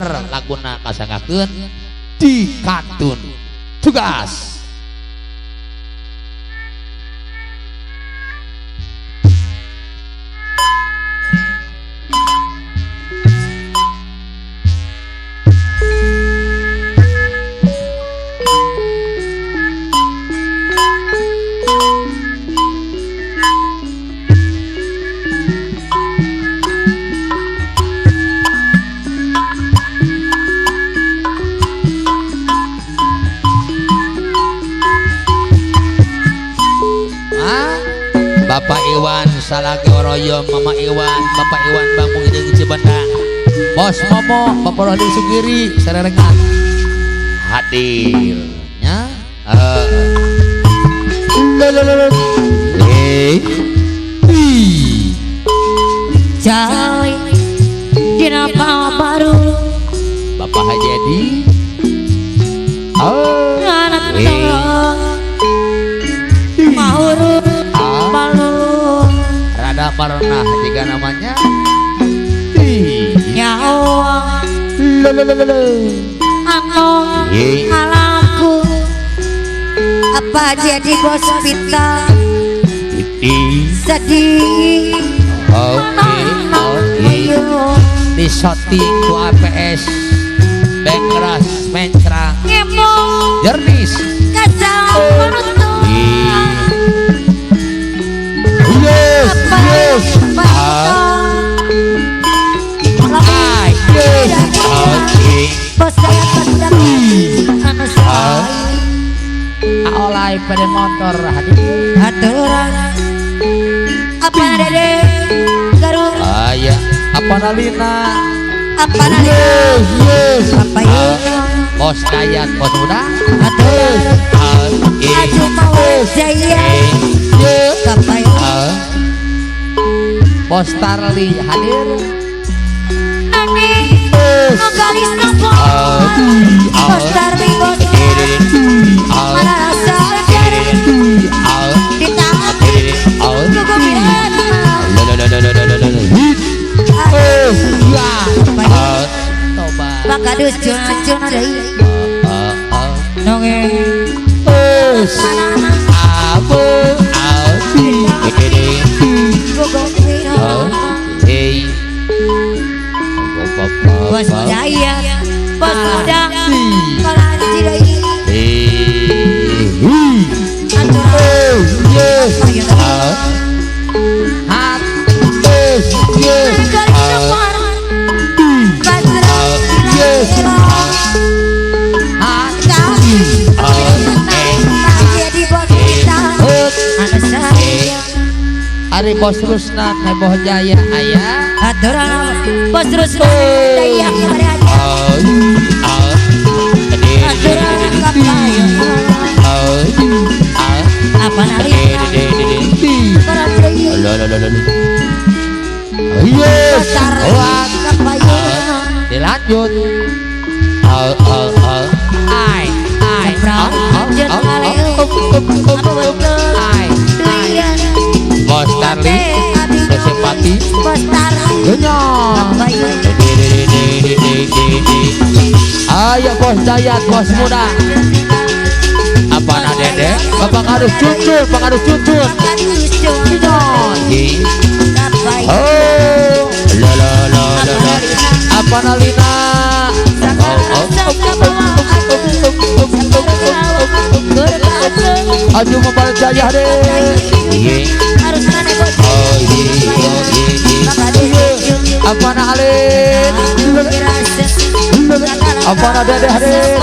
laguna kasangakeun di kantun tugas. Bapak Iwan salagi oroyo, Mama Iwan, Bapak Iwan Bang Mungideng Cibendang, Bos Momo, Bapak Rohdi Sugiri, sererengan hadirnya. Coy, dina baru Bapak Hajedi, anak Maurut balung rada pernah jika namanya nyawa anong alamku apa jadi bos pita sedih di shooting ku APS Bengras Mencrang ngomong jernis kasar yes yes bos saya sedang anu oleh pada motor hadir aturan apa dede garut ya apa nalina apa nalina yes apa ya bos dayat bos muda aturan aju mau jaya kapai bos Tarli hadir nani galis nopo bos Tarli bos mana rasa jari ditahan kuku bilang bakadus cuna-cuna deh nonge abu bos jaya bos muda kalanci deh Ari bos Rusna heboh jaya ayah aturan bos Rusna jaya aturan kapayo apa nalina yes kapayo dilanjut ai bos Tarli sesepati bos Tarli genyong ayo bos Dayat bos muda apa na dede bapak harus cucur oh la apa nalina aju membal jaya deh apa na alin apa na dede hadir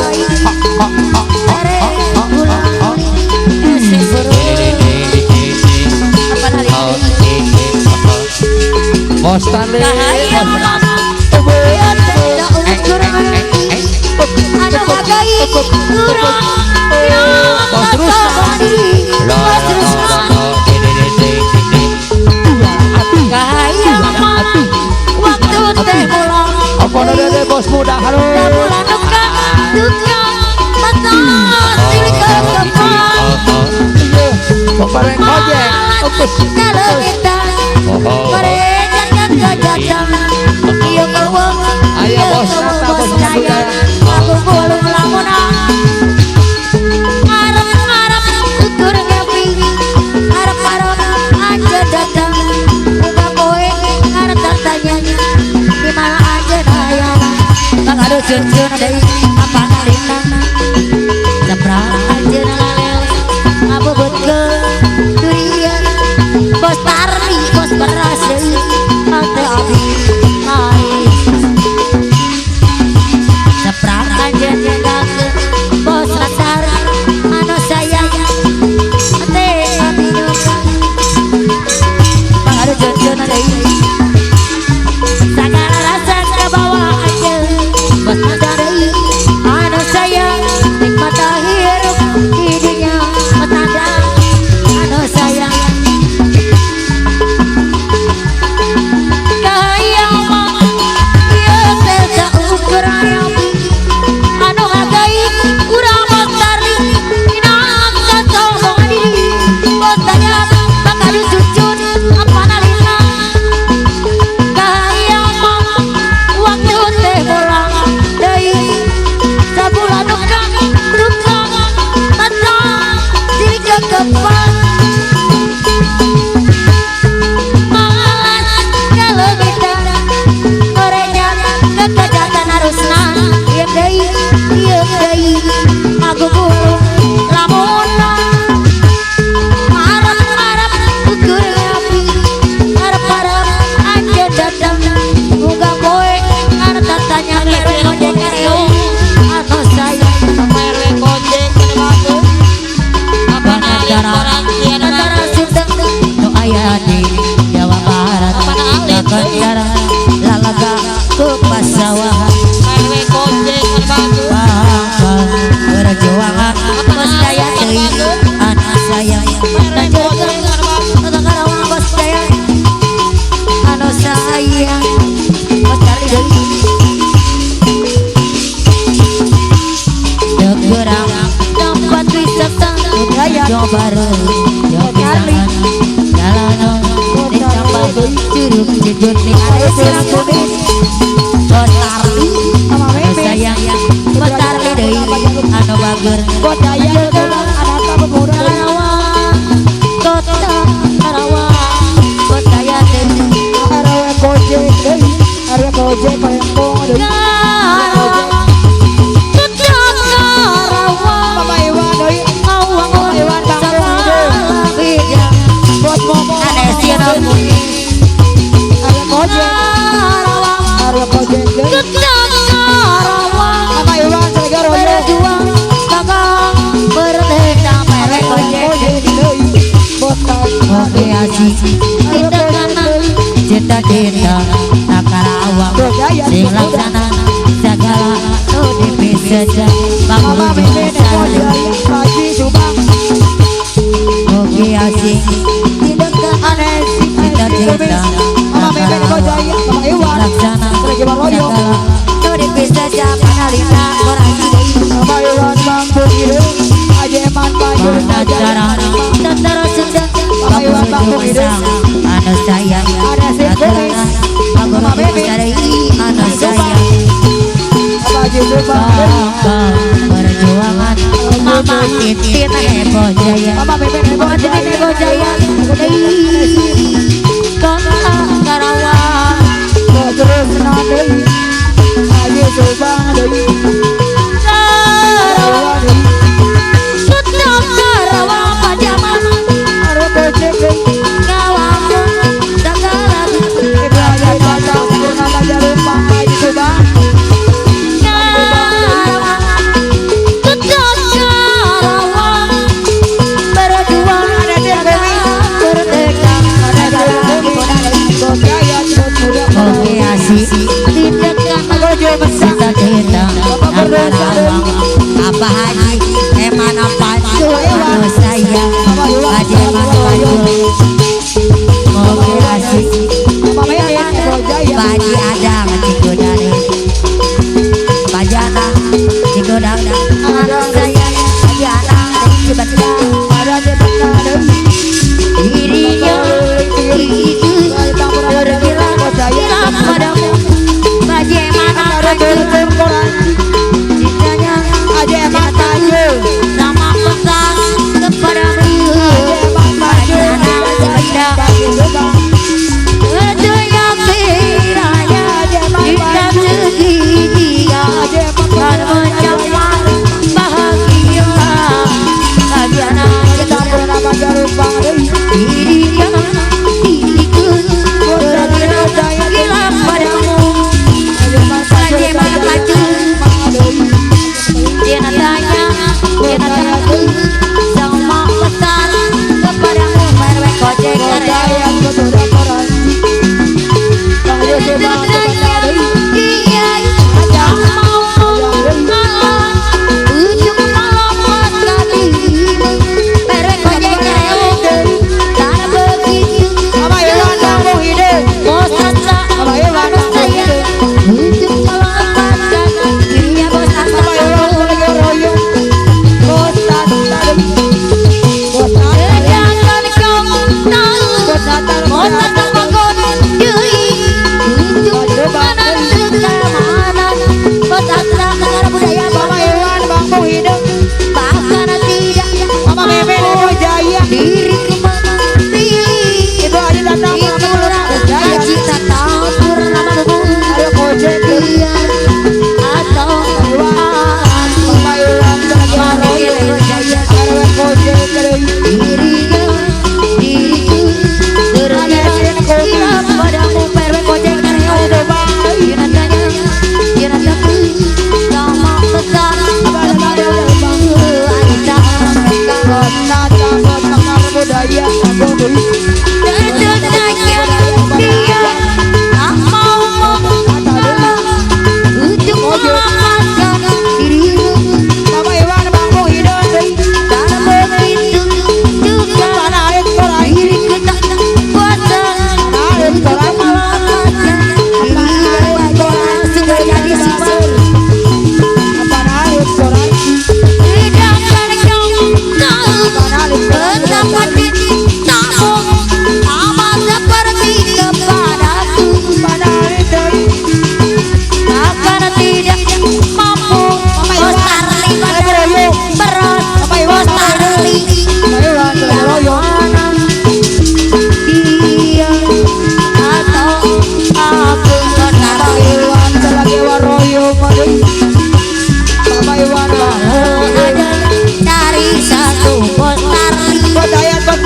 bos Tarli apa dede bos muda halo bapak reng ojek kalau kita mereka gajah Mangadu jun-jun deui apa nalina Sebrang aja nalel ngabubutkeun durian Bos Tarli bos beras deui ate abi lain Sebrang aja nyendakeun bos Rasar anu sayang ate abi nyoba Mangadu jun-jun deui segala rasa kebawa aja bos Madari anu sayang nikmat hirup di dunia petanda anu sayang kaya mama ieu teh saukur ayam anu ngagai urang bos Tarli minang kasombong diri bos tanya bakal cucun apa nalina kaya mama waktu teh pulang deui sabulan tukang mata diri kekepan malas kalau kita merenya kekejatan harusna ieu deui aku gulung lamunna harap-harap ukur api harap-harap aja datang muga poe karena tanya merwe ngojek kareo atau saya merwe ngojek bagus apa nalin antara sundeng nu aya di Jawa Barat dakan cara lalaga ke pasawahan merwe ngojek bagus bakal berjuangan bos daya deui anak saya lanjutkeun tata karawang bos daya anu sayang bos Tarli deui degerang tempat wisata Jawa Barat Jawa Pisangan jalanan di Cambang Curug Jejun ning area Silang Kumis bos Tarli anu sayang bos Tarli deui anu bager bos daya anak Karawang kota Karawang bos daya deui arawe gojek deui arawe gojek payung deui cita-cita tak Karawang sing laksana segala nu dipiseja bangun misalnya Mugi asing cita-cita tak Karawang laksana segala nu dipiseja panalita orang mana cara tentara sedang bangun pisang anu sayang aturan bangun dari anu sayang bakal perjuangan mama titin hebo jaya mama titin hebo jaya kota Karawang terus nanti aja coba deui cita-cita Karawang apa haji eman apa anu sayang haji eman wajul moge asik baji adang cigodare bajana cigodang anu sayang haji adang cibaca dirinya itu berbilang padamu baji eman jikanya aja emang tanya sama pesan kepadamu aja emang sepeda itu yang kiranya kita segitiga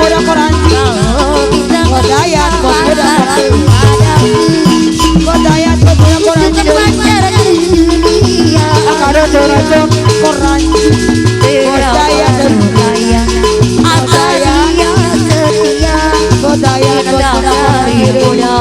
muda koranci. Kalau bisa Kodayat bos muda koranci. padaku Kodayat bos muda koranci. pacar dunia Akada dorajong koranci. Kodayat Kodaya Kodaya setia Kodayat bos muda koranci. muda